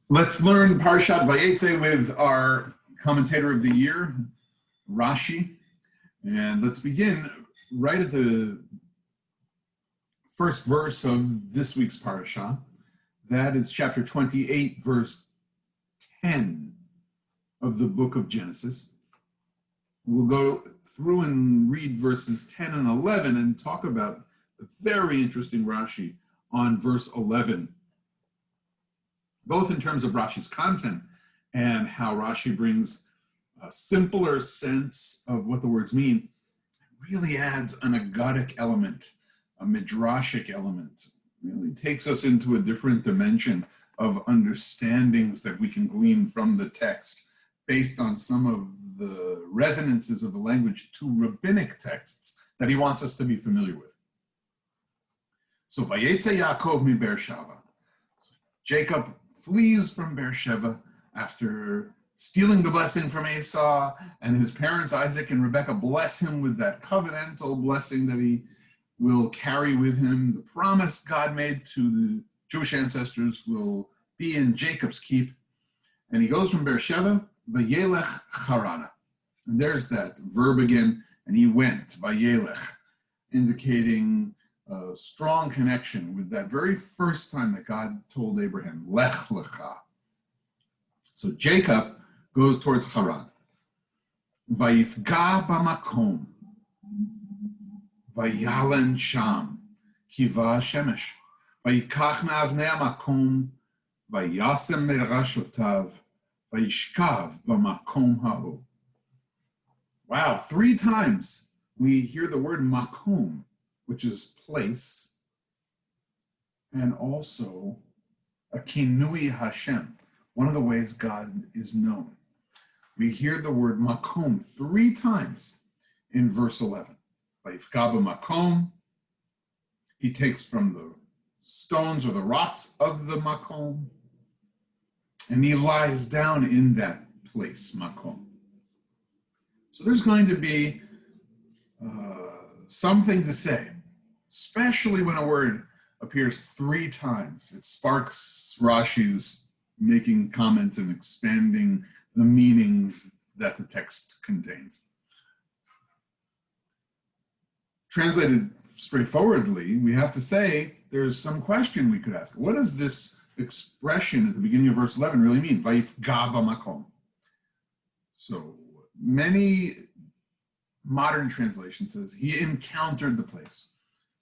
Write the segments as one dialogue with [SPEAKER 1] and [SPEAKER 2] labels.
[SPEAKER 1] Let's learn Parshat Vayetze with our commentator of the year, Rashi. And let's begin right at the first verse of this week's Parsha. That is chapter 28, verse 10 of the book of Genesis. We'll go through and read verses 10 and 11 and talk about a very interesting Rashi on verse 11. Both in terms of Rashi's content and how Rashi brings a simpler sense of what the words mean, really adds an agadic element, a midrashic element, really takes us into a different dimension of understandings that we can glean from the text based on some of the resonances of the language to rabbinic texts that he wants us to be familiar with. So, Vayetze Yaakov mi Beersheva. Jacob flees from Beersheba after stealing the blessing from Esau, and his parents Isaac and Rebekah bless him with that covenantal blessing that he will carry with him. The promise God made to the Jewish ancestors will be in Jacob's keep. And he goes from Beersheba, Vayelech Charana. And there's that verb again, and he went, Vayelech, indicating a strong connection with that very first time that God told Abraham, Lech Lecha. So Jacob goes towards Haran. Vayifga b'makom, vayalen sham, kiva shemesh, vayikach me'avnei ha'makom, vayasem merashotav, vayishkav b'makom ha'hu. Wow, 3 times we hear the word makom, which is place, and also a kinui Hashem, one of the ways God is known. We hear the word makom 3 times in verse 11. Vayifga b'makom, he takes from the stones or the rocks of the makom, and he lies down in that place, makom. So there's going to be something to say, especially when a word appears 3 times. It sparks Rashi's making comments and expanding the meanings that the text contains. Translated straightforwardly, we have to say there's some question we could ask. What does this expression at the beginning of verse 11 really mean? Vayifga b'makom. So many modern translation says he encountered the place,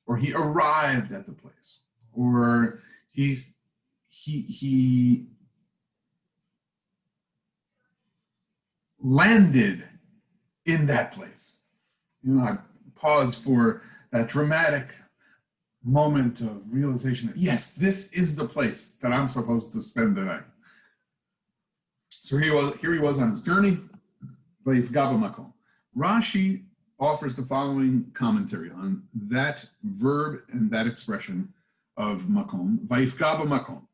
[SPEAKER 1] or he arrived at the place, or he landed in that place. I pause for that dramatic moment of realization that, yes, this is the place that I'm supposed to spend the night. So here he was on his journey. Vayifga b'makom. Rashi offers the following commentary on that verb and that expression of makom. Vayifga b'makom.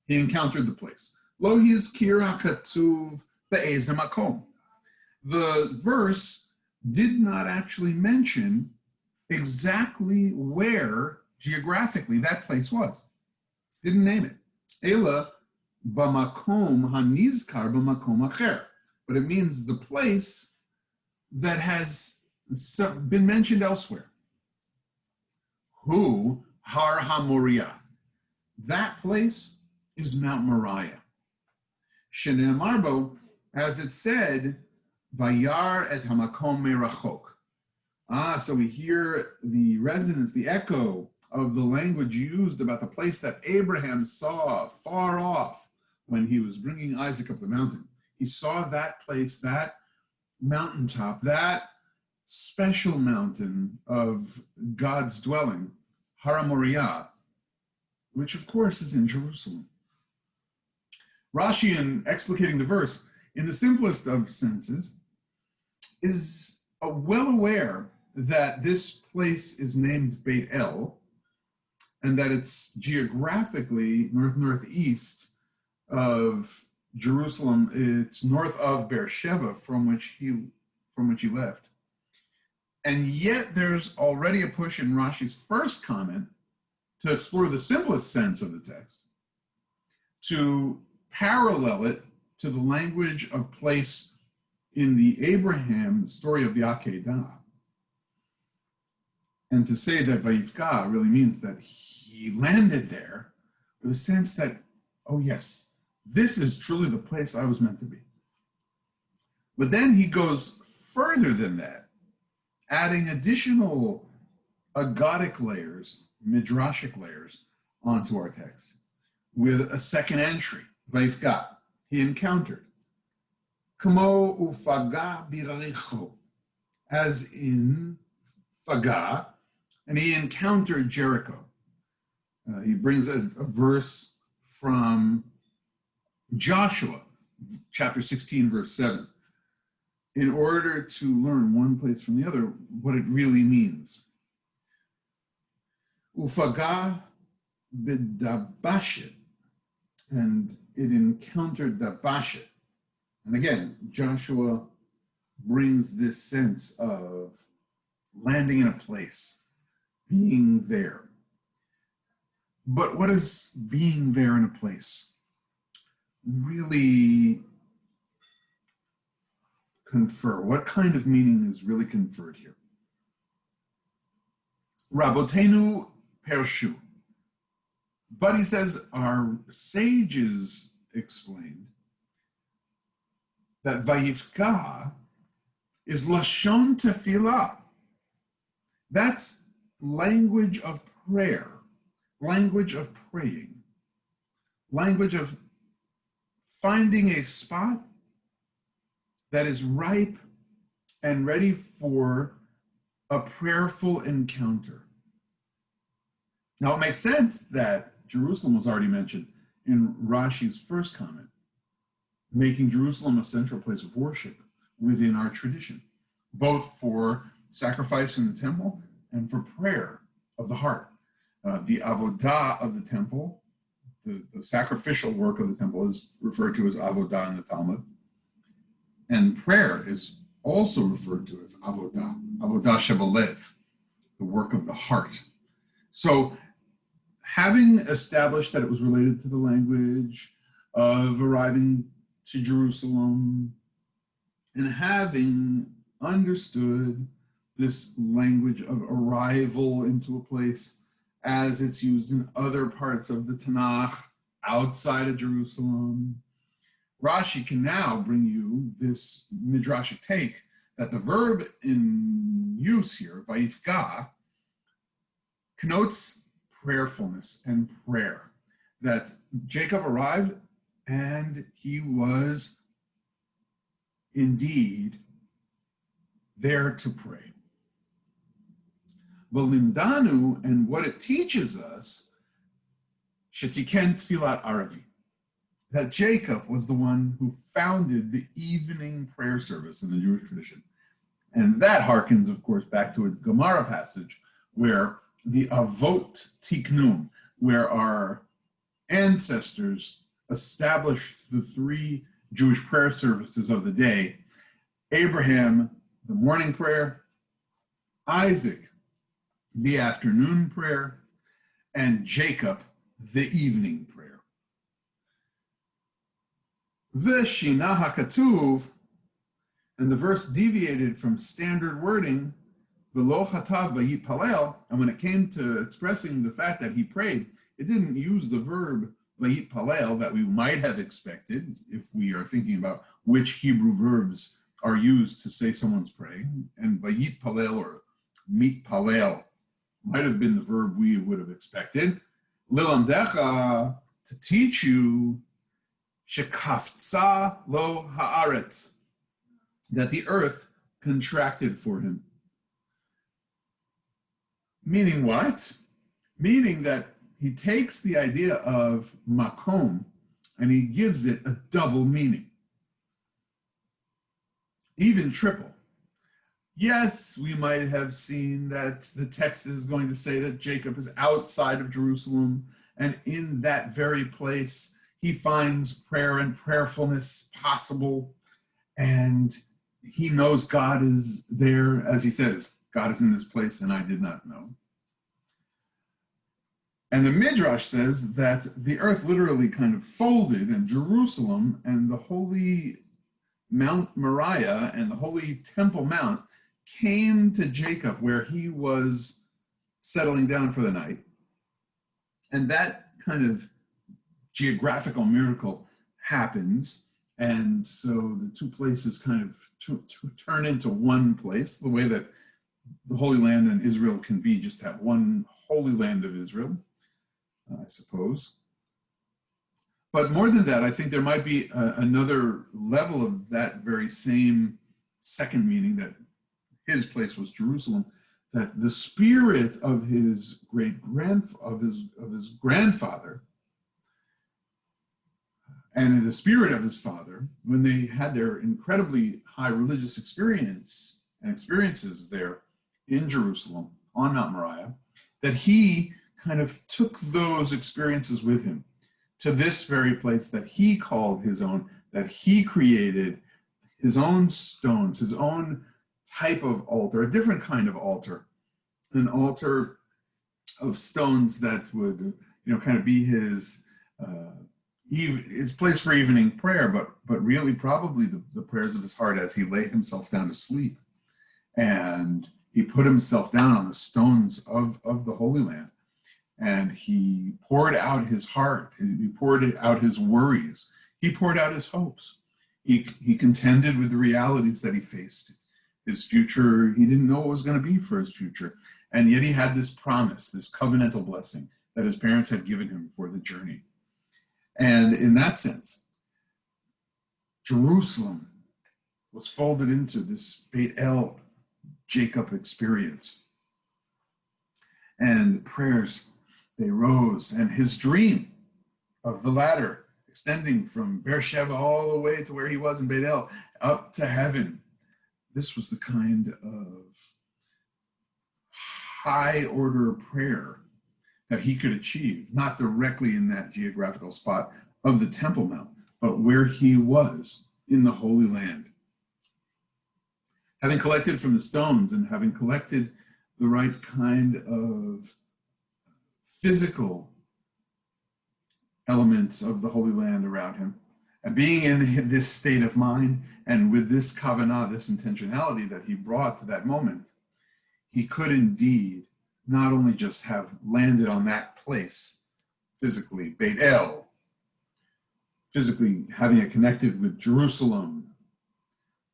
[SPEAKER 1] He encountered the place. Lo yizkir hakatuv be'ezeh makom. The verse did not actually mention exactly where geographically that place was. Didn't name it. Ela b'makom hanizkar b'makom acher. But it means the place that has been mentioned elsewhere. Hu Har HaMoriah. That place is Mount Moriah. Shene'amar bo, as it said, Vayar et hamakom merachok. So we hear the resonance, the echo of the language used about the place that Abraham saw far off when he was bringing Isaac up the mountain. He saw that place, that mountaintop, that special mountain of God's dwelling, Har HaMoriah, which of course is in Jerusalem. Rashi, in explicating the verse, in the simplest of senses, is well aware that this place is named Beit El, and that it's geographically northeast of Jerusalem. It's north of Beersheba, from which he left. And yet there's already a push in Rashi's first comment to explore the simplest sense of the text, to parallel it to the language of place in the Abraham story of the Akedah. And to say that Vayivka really means that he landed there with a sense that, oh yes, this is truly the place I was meant to be. But then he goes further than that, adding additional agadic layers, midrashic layers, onto our text with a second entry, Vayivka, he encountered. Kamo ufaga biraricho, as in faga, and he encountered Jericho. He brings a verse from Joshua, chapter 16, verse 7, in order to learn one place from the other what it really means. Ufaga b'dabashet, and it encountered Dabashet. And again, Joshua brings this sense of landing in a place, being there. But what does being there in a place really confer? What kind of meaning is really conferred here? Rabotenu Pershu. But he says our sages explained that Vayivka is Lashon Tefillah. That's language of prayer, language of praying, language of finding a spot that is ripe and ready for a prayerful encounter. Now, it makes sense that Jerusalem was already mentioned in Rashi's first comment, making Jerusalem a central place of worship within our tradition, both for sacrifice in the temple and for prayer of the heart. The avodah of the temple, the sacrificial work of the temple, is referred to as avodah in the Talmud. And prayer is also referred to as avodah shebalev, the work of the heart. So having established that it was related to the language of arriving to Jerusalem, and having understood this language of arrival into a place as it's used in other parts of the Tanakh outside of Jerusalem, Rashi can now bring you this midrashic take that the verb in use here, vayivka, connotes prayerfulness and prayer. That Jacob arrived and he was indeed there to pray. V'limdanu, and what it teaches us, shetiken tfilat aravi, that Jacob was the one who founded the evening prayer service in the Jewish tradition. And that harkens, of course, back to a Gemara passage where the Avot Tiknun, where our ancestors established the three Jewish prayer services of the day: Abraham, the morning prayer; Isaac, the afternoon prayer; and Jacob, the evening prayer. V'shina hakatuv, and the verse deviated from standard wording, v'lo chatav v'yitpalel, and when it came to expressing the fact that he prayed, it didn't use the verb v'yitpalel that we might have expected if we are thinking about which Hebrew verbs are used to say someone's praying, and v'yitpalel or mitpalel might have been the verb we would have expected. Lilamdecha, to teach you, shekaftza lo haaretz, that the earth contracted for him. Meaning what? Meaning that he takes the idea of makom and he gives it a double meaning, even triple. Yes, we might have seen that the text is going to say that Jacob is outside of Jerusalem, and in that very place he finds prayer and prayerfulness possible, and he knows God is there, as he says, God is in this place and I did not know. And the Midrash says that the earth literally kind of folded, and Jerusalem and the holy Mount Moriah and the holy Temple Mount came to Jacob where he was settling down for the night. And that kind of geographical miracle happens. And so the two places kind of turn into one place, the way that the Holy Land and Israel can be, just have one Holy Land of Israel, I suppose. But more than that, I think there might be another level of that very same second meaning, that his place was Jerusalem, that the spirit of his grandfather and the spirit of his father, when they had their incredibly high religious experiences there in Jerusalem on Mount Moriah, that he kind of took those experiences with him to this very place that he called his own, that he created his own stones, his own type of altar, a different kind of altar, an altar of stones that would, kind of be his place for evening prayer, but really probably the prayers of his heart as he lay himself down to sleep. And he put himself down on the stones of the Holy Land. And he poured out his heart. He poured out his worries. He poured out his hopes. He contended with the realities that he faced. His future, he didn't know what was going to be for his future. And yet he had this promise, this covenantal blessing that his parents had given him for the journey. And in that sense, Jerusalem was folded into this Beit El Jacob experience. And prayers, they rose, and his dream of the ladder extending from Beersheba all the way to where he was in Beit El, up to heaven. This was the kind of high order prayer that he could achieve, not directly in that geographical spot of the Temple Mount, but where he was in the Holy Land. Having collected from the stones and having collected the right kind of physical elements of the Holy Land around him, and being in this state of mind and with this kavanah, this intentionality that he brought to that moment, he could indeed not only just have landed on that place physically, Beit El, physically having it connected with Jerusalem,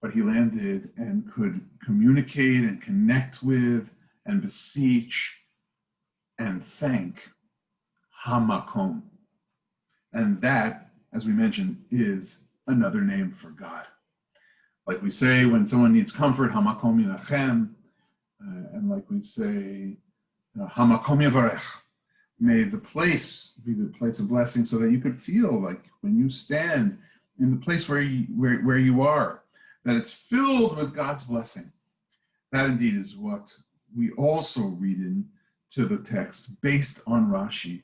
[SPEAKER 1] but he landed and could communicate and connect with and beseech and thank Hamakom. And that, as we mentioned, is another name for God. Like we say when someone needs comfort, Hamakom Yinachem, and like we say, Hamakom Yavarech, may the place be the place of blessing, so that you could feel like when you stand in the place where you are, that it's filled with God's blessing. That indeed is what we also read into the text based on Rashi,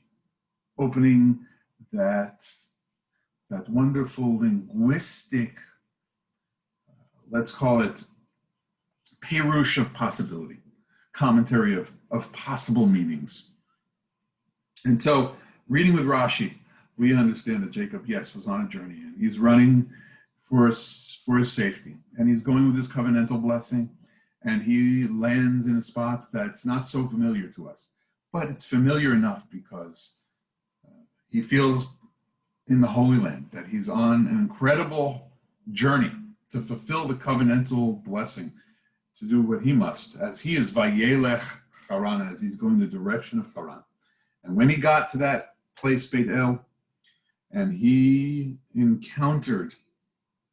[SPEAKER 1] opening that wonderful linguistic, let's call it Perush of possibility, commentary of possible meanings. And so, reading with Rashi, we understand that Jacob, yes, was on a journey, and he's running for his safety, and he's going with his covenantal blessing, and he lands in a spot that's not so familiar to us, but it's familiar enough because he feels in the Holy Land that he's on an incredible journey to fulfill the covenantal blessing, to do what he must, as he is Vayelech Haran, as he's going the direction of Haran. And when he got to that place, Beit El, and he encountered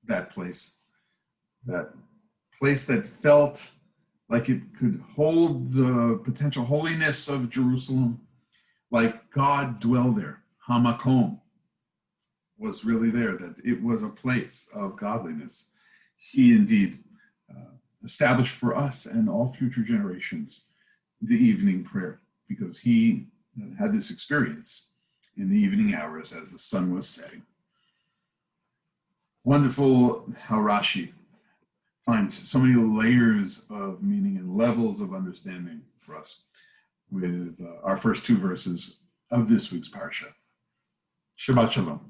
[SPEAKER 1] that place that felt like it could hold the potential holiness of Jerusalem, like God dwelled there. Hamakom was really there, that it was a place of godliness. He indeed established for us and all future generations the evening prayer, because he had this experience in the evening hours as the sun was setting. Wonderful how Rashi finds so many layers of meaning and levels of understanding for us with our first two verses of this week's parsha. Shabbat Shalom.